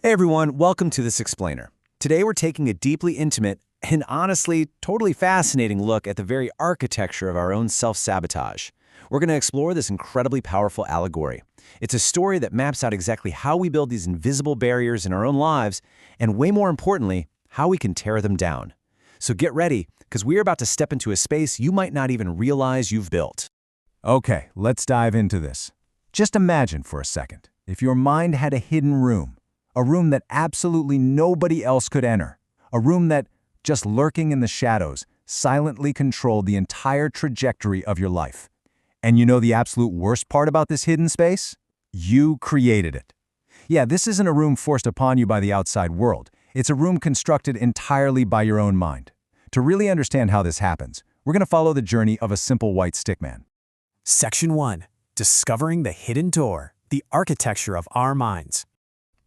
Hey everyone, welcome to This Explainer. Today we're taking a deeply intimate and honestly totally fascinating look at the very architecture of our own self-sabotage. We're going to explore this incredibly powerful allegory. It's a story that maps out exactly how we build these invisible barriers in our own lives, and way more importantly, how we can tear them down. So get ready, because we're about to step into a space you might not even realize you've built. Okay, let's dive into this. Just imagine for a second, if your mind had a hidden room, a room that absolutely nobody else could enter, a room that, just lurking in the shadows, silently controlled the entire trajectory of your life. And you know the absolute worst part about this hidden space? You created it. Yeah, this isn't a room forced upon you by the outside world. It's a room constructed entirely by your own mind. To really understand how this happens, we're going to follow the journey of a simple white stickman. Section 1. Discovering the hidden door, the architecture of our minds.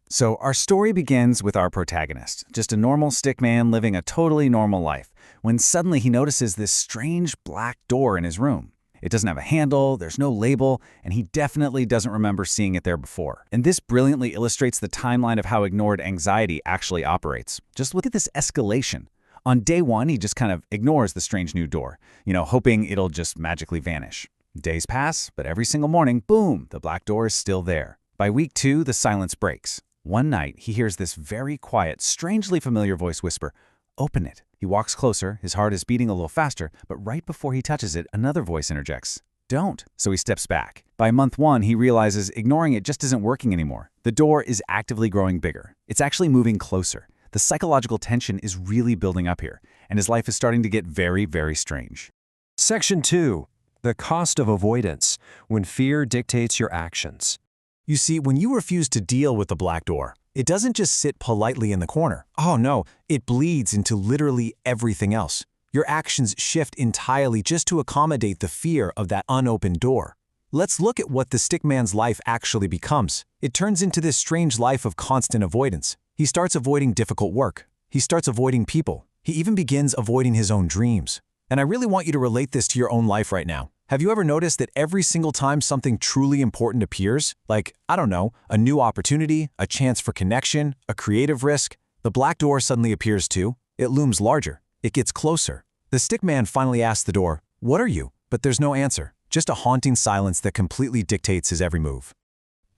So our story begins with our protagonist, just a normal stickman living a totally normal life, when suddenly he notices this strange black door in his room. It doesn't have a handle, there's no label, and he definitely doesn't remember seeing it there before. And this brilliantly illustrates the timeline of how ignored anxiety actually operates. Just look at this escalation. On day 1, he just kind of ignores the strange new door, hoping it'll just magically vanish. Days pass, but every single morning, boom, the black door is still there. By week 2, the silence breaks. One night, he hears this very quiet, strangely familiar voice whisper, "Open it." He walks closer, his heart is beating a little faster, but right before he touches it, another voice interjects, "Don't." So he steps back. By month 1, he realizes ignoring it just isn't working anymore. The door is actively growing bigger. It's actually moving closer. The psychological tension is really building up here, and his life is starting to get very, very strange. Section 2. The cost of avoidance, when fear dictates your actions. You see, when you refuse to deal with the black door, it doesn't just sit politely in the corner. Oh no, it bleeds into literally everything else. Your actions shift entirely just to accommodate the fear of that unopened door. Let's look at what the stickman's life actually becomes. It turns into this strange life of constant avoidance. He starts avoiding difficult work. He starts avoiding people. He even begins avoiding his own dreams. And I really want you to relate this to your own life right now. Have you ever noticed that every single time something truly important appears, like, I don't know, a new opportunity, a chance for connection, a creative risk, the black door suddenly appears too? It looms larger. It gets closer. The stickman finally asks the door, "What are you?" But there's no answer, just a haunting silence that completely dictates his every move.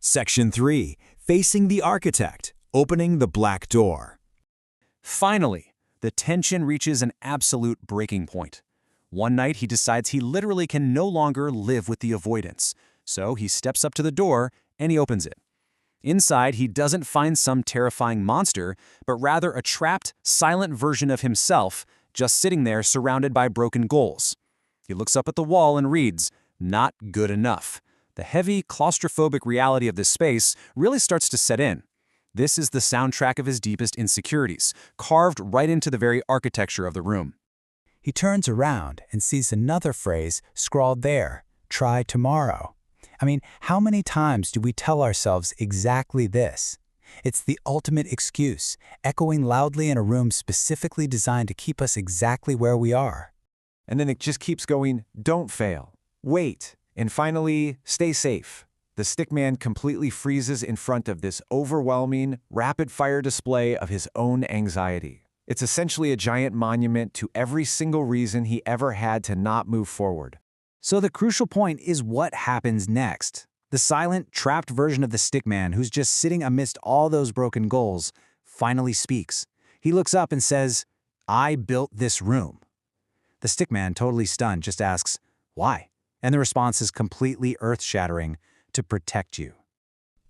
Section 3. Facing the architect, opening the black door. Finally, the tension reaches an absolute breaking point. One night, he decides he literally can no longer live with the avoidance. So he steps up to the door and he opens it. Inside, he doesn't find some terrifying monster, but rather a trapped, silent version of himself, just sitting there surrounded by broken goals. He looks up at the wall and reads, "Not good enough." The heavy, claustrophobic reality of this space really starts to set in. This is the soundtrack of his deepest insecurities, carved right into the very architecture of the room. He turns around and sees another phrase scrawled there, "Try tomorrow." I mean, how many times do we tell ourselves exactly this? It's the ultimate excuse, echoing loudly in a room specifically designed to keep us exactly where we are. And then it just keeps going, "Don't fail. Wait." And finally, "Stay safe." The stickman completely freezes in front of this overwhelming, rapid-fire display of his own anxiety. It's essentially a giant monument to every single reason he ever had to not move forward. So the crucial point is what happens next. The silent, trapped version of the stickman who's just sitting amidst all those broken goals finally speaks. He looks up and says, "I built this room." The stickman, totally stunned, just asks, "Why?" And the response is completely earth-shattering: "To protect you."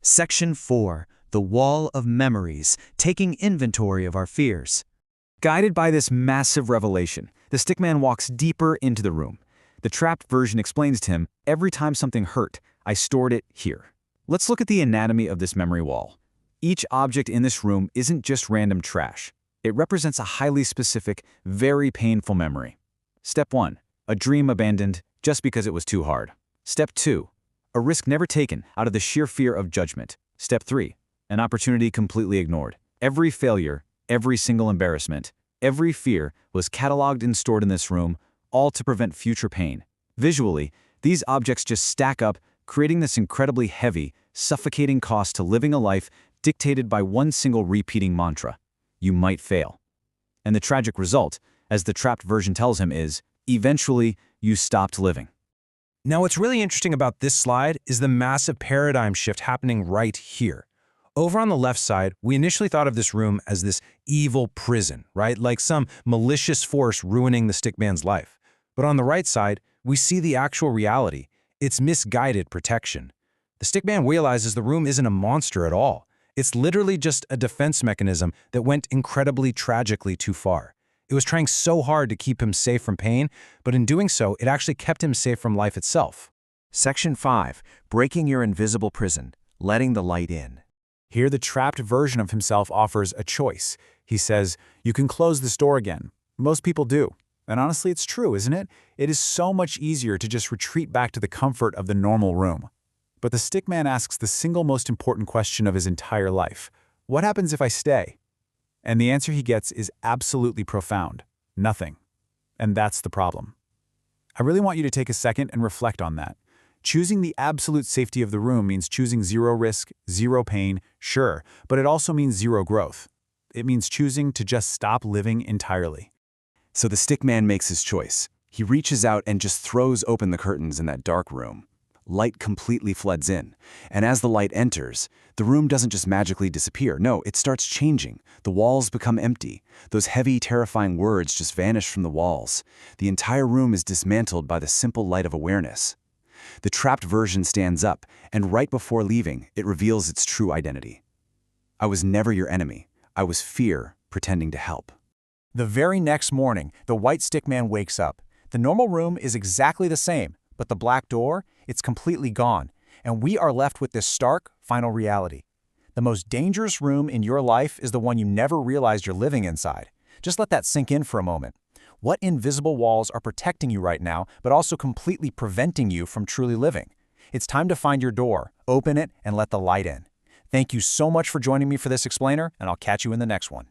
Section 4. The wall of memories, taking inventory of our fears. Guided by this massive revelation, the stickman walks deeper into the room. The trapped version explains to him, "Every time something hurt, I stored it here." Let's look at the anatomy of this memory wall. Each object in this room isn't just random trash. It represents a highly specific, very painful memory. Step 1. A dream abandoned just because it was too hard. Step 2. A risk never taken out of the sheer fear of judgment. Step 3. An opportunity completely ignored. Every failure, every single embarrassment, every fear was cataloged and stored in this room, all to prevent future pain. Visually, these objects just stack up, creating this incredibly heavy, suffocating cost to living a life dictated by one single repeating mantra: you might fail. And the tragic result, as the trapped version tells him, is, eventually, you stopped living. Now, what's really interesting about this slide is the massive paradigm shift happening right here. Over on the left side, we initially thought of this room as this evil prison, right? Like some malicious force ruining the Stickman's life. But on the right side, we see the actual reality. It's misguided protection. The Stickman realizes the room isn't a monster at all. It's literally just a defense mechanism that went incredibly tragically too far. It was trying so hard to keep him safe from pain, but in doing so, it actually kept him safe from life itself. Section 5. Breaking your invisible prison. Letting the light in. Here, the trapped version of himself offers a choice. He says, you can close this door again. Most people do. And honestly, it's true, isn't it? It is so much easier to just retreat back to the comfort of the normal room. But the Stickman asks the single most important question of his entire life. What happens if I stay? And the answer he gets is absolutely profound. Nothing. And that's the problem. I really want you to take a second and reflect on that. Choosing the absolute safety of the room means choosing zero risk, zero pain, sure, but it also means zero growth. It means choosing to just stop living entirely. So the Stickman makes his choice. He reaches out and just throws open the curtains in that dark room. Light completely floods in, and as the light enters, the room doesn't just magically disappear. No, it starts changing. The walls become empty. Those heavy, terrifying words just vanish from the walls. The entire room is dismantled by the simple light of awareness. The trapped version stands up, and right before leaving, it reveals its true identity. I was never your enemy. I was fear pretending to help. The very next morning, the white Stickman wakes up. The normal room is exactly the same, but the black door, it's completely gone, and we are left with this stark, final reality. The most dangerous room in your life is the one you never realized you're living inside. Just let that sink in for a moment. What invisible walls are protecting you right now, but also completely preventing you from truly living? It's time to find your door, open it, and let the light in. Thank you so much for joining me for this explainer, and I'll catch you in the next one.